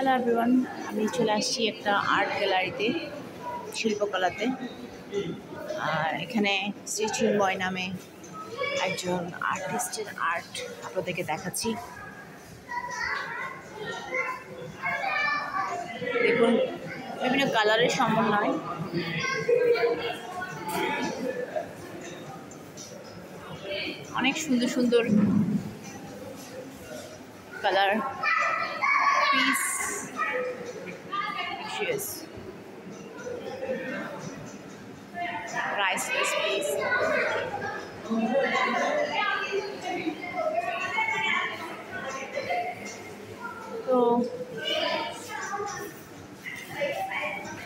Hello everyone, আমি চলে আসছি একটা আর্ট গ্যালারিতে, শিল্পকলাতে। আর এখানে শ্রী চিন্ময় নামে একজন আর্টিস্টের আর্ট আপনাদেরকে দেখাচ্ছি। দেখুন, বিভিন্ন কালারের সমন্বয়। অনেক সুন্দর সুন্দর কালার পিস, priceless piece. তো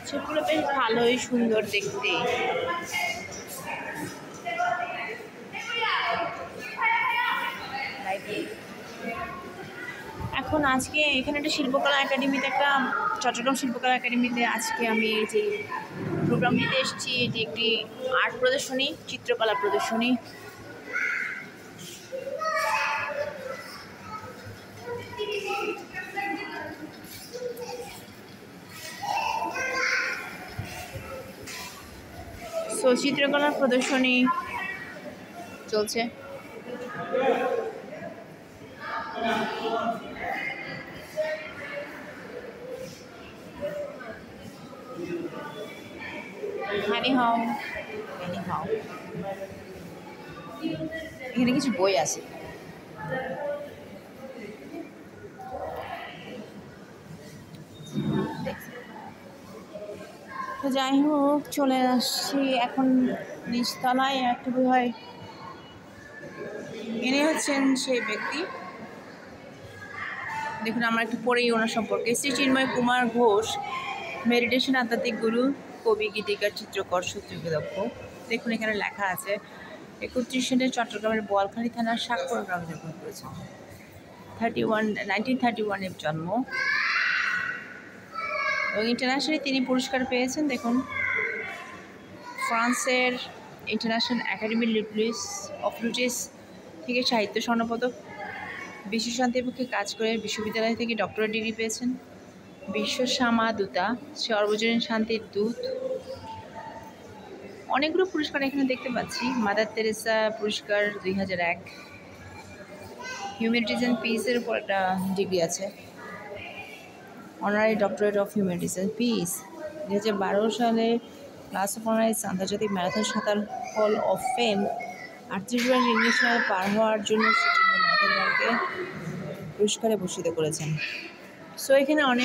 সেগুলো বেশ ভালোই সুন্দর দেখতে। এখন আজকে এখানে একটা শিল্পকলা একাডেমিতে, চট্টগ্রাম শিল্পকলা একাডেমিতে আজকে আমি এই যে প্রোগ্রাম নিতে এসেছি। এটি একটি আর্ট প্রদর্শনী, চিত্রকলা প্রদর্শনী। চিত্রকলার প্রদর্শনী চলছে। এখানে কিছু বই আছে। তো যাই হোক, চলে আসছি এখন নিচতলায়। একটা বই হয়, এনে হচ্ছেন সেই ব্যক্তি। দেখুন, আমরা একটু পড়েই ওনার সম্পর্কে। শ্রী চিন্ময় কুমার ঘোষ, মেডিটেশন, আধ্যাত্মিক গুরু, কবি, গীতিকার, চিত্রকর, সূত্রদক্ষ। দেখুন এখানে লেখা আছে 31 সালে চট্টগ্রামের বোয়ালখালী থানার সাক্ষর গ্রামে জন্ম করেছেন। 1931 জন্ম এবং ইন্টারন্যাশনালি তিনি পুরস্কার পেয়েছেন। দেখুন, ফ্রান্সের ইন্টারন্যাশনাল একাডেমি অফ লুটিস থেকে সাহিত্য স্বর্ণপদক, বিশ্ব শান্তির পক্ষে কাজ করে বিশ্ববিদ্যালয় থেকে ডক্টরেট ডিগ্রি পেয়েছেন। বিশ্ব শামা দূতা, সর্বজনীন শান্তির দূত। অনেকগুলো পুরস্কার এখানে দেখতে পাচ্ছি। মাদার তেরেসা পুরস্কার 2001, হিউম্যানিটিজ অ্যান্ড পিসের উপর একটা ডিগ্রি আছে, honorary doctorate of humanities and piece. 2012 সালে ক্লাস অফ অনারাইজ আন্তর্জাতিক ম্যারাথন সাঁতার hall of fame 38 bar international পার হওয়ার জন্য ম্যারাথন দলকে পুরস্কারে ভূষিত করেছেন। সো এখানে অনেক